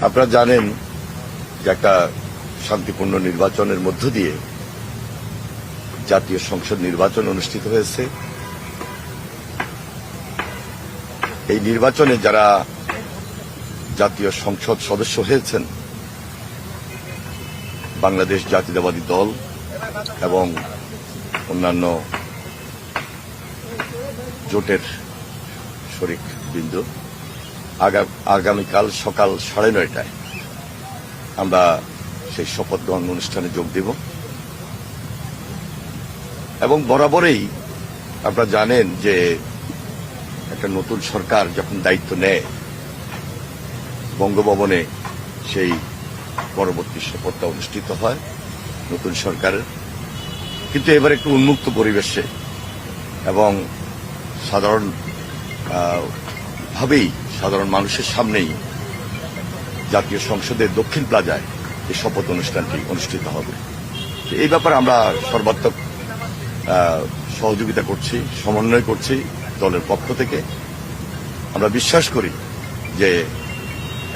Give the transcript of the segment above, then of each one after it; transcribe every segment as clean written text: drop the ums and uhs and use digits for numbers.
আপনারা জানেন যে একটা শান্তিপূর্ণ নির্বাচনের মধ্য দিয়ে জাতীয় সংসদ নির্বাচন অনুষ্ঠিত হয়েছে। এই নির্বাচনে যারা জাতীয় সংসদ সদস্য হয়েছেন বাংলাদেশ জাতীয়তাবাদী দল এবং অন্যান্য জোটের শরিক বিন্দু আগামীকাল সকাল 9:30টায় আমরা সেই শপথ গ্রহণ অনুষ্ঠানে যোগ দেব এবং বরাবরই আপনারা জানেন যে একটা নতুন সরকার যখন দায়িত্ব নেয় বঙ্গভবনে সেই পরবর্তী শপথটা অনুষ্ঠিত হয় নতুন সরকারের। কিন্তু এবার একটু উন্মুক্ত পরিবেশে এবং সাধারণ মানুষের সামনেই জাতীয় সংসদের দক্ষিণ প্লাজায় এই শপথ অনুষ্ঠানটি অনুষ্ঠিত হবে। এই ব্যাপারে আমরা সর্বাত্মক সহযোগিতা করছি, সমন্বয় করছি দলের পক্ষ থেকে। আমরা বিশ্বাস করি যে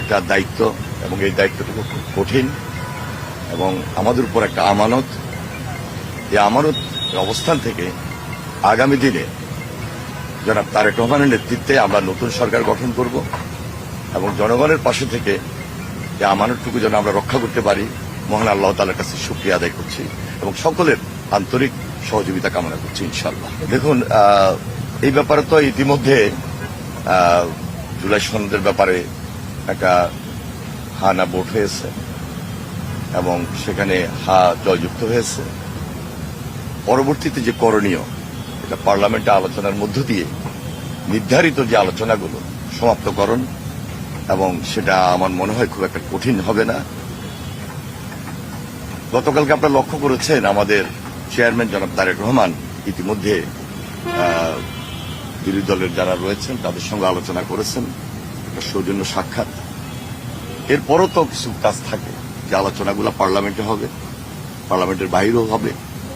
একটা দায়িত্ব এবং এই দায়িত্বটা খুব কঠিন এবং আমাদের উপর একটা আমানত। এই আমানত অবস্থান থেকে আগামী দিনে জনাব তারেক রহমানের নেতৃত্বে আমরা নতুন সরকার গঠন করব এবং জনগণের পাশে থেকে এই আমানতটুকু যেন আমরা রক্ষা করতে পারি মহান আল্লাহ তাআলার কাছে শুকরিয়া আদায় করছি এবং সকলের আন্তরিক সহযোগিতা কামনা করছি ইনশাআল্লাহ। দেখুন, এই ব্যাপারে তো ইতিমধ্যে জুলাই সনদের ব্যাপারে একটা হা না ভোট হয়েছে এবং সেখানে হা জয়যুক্ত হয়েছে। পরবর্তীতে যে করণীয় এটা পার্লামেন্টে আলোচনার মধ্য দিয়ে নির্ধারিত যে আলোচনাগুলো সমাপ্তকরণ এবং সেটা আমার মনে হয় খুব একটা কঠিন হবে না। গতকালকে আপনারা লক্ষ্য করেছেন আমাদের চেয়ারম্যান জনাব তারেক রহমান ইতিমধ্যে বিরোধী দলের যারা রয়েছেন তাদের সঙ্গে আলোচনা করেছেন, একটা সৌজন্য সাক্ষাৎ। এরপরও তো কিছু কাজ থাকে যে আলোচনাগুলো পার্লামেন্টে হবে, পার্লামেন্টের বাইরেও হবে।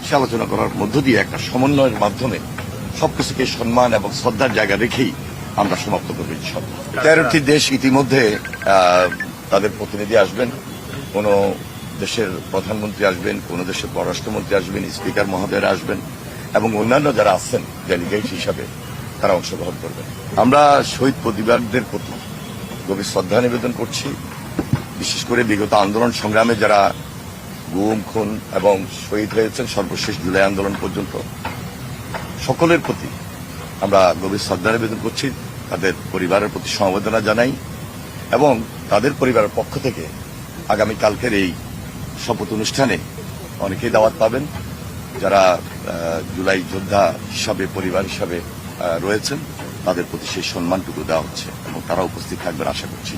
সে আলোচনা করার মধ্য দিয়ে একটা সমন্বয়ের মাধ্যমে সবকিছুকে সম্মান এবং শ্রদ্ধার জায়গা রেখেই আমরা সমাপ্ত করব ইনশাআল্লাহ। 13টি দেশ ইতিমধ্যে তাদের প্রতিনিধি আসবেন, কোন দেশের প্রধানমন্ত্রী আসবেন, কোন দেশের পররাষ্ট্রমন্ত্রী আসবেন, স্পিকার মহোদয়রা আসবেন এবং অন্যান্য যারা আছেন ডেলিগেট হিসাবে তারা অংশগ্রহণ করবেন। আমরা শহীদ পরিবারদের প্রতি গভীর শ্রদ্ধা নিবেদন করছি। বিশেষ করে বিগত আন্দোলন সংগ্রামে যারা গুম, খুন এবং শহীদ হয়েছেন সর্বশেষ জুলাই আন্দোলন পর্যন্ত সকলের প্রতি আমরা গভীর শ্রদ্ধা নিবেদন করছি। তাদের পরিবারের প্রতি সমবেদনা জানাই এবং তাদের পরিবারের পক্ষ থেকে আগামীকালকের এই শপথ অনুষ্ঠানে অনেকেই দাওয়াত পাবেন যারা জুলাই যোদ্ধা হিসাবে পরিবার হিসাবে রয়েছেন। তাদের প্রতি সেই সম্মানটুকু দেওয়া হচ্ছে এবং তারা উপস্থিত থাকবেন আশা করছি।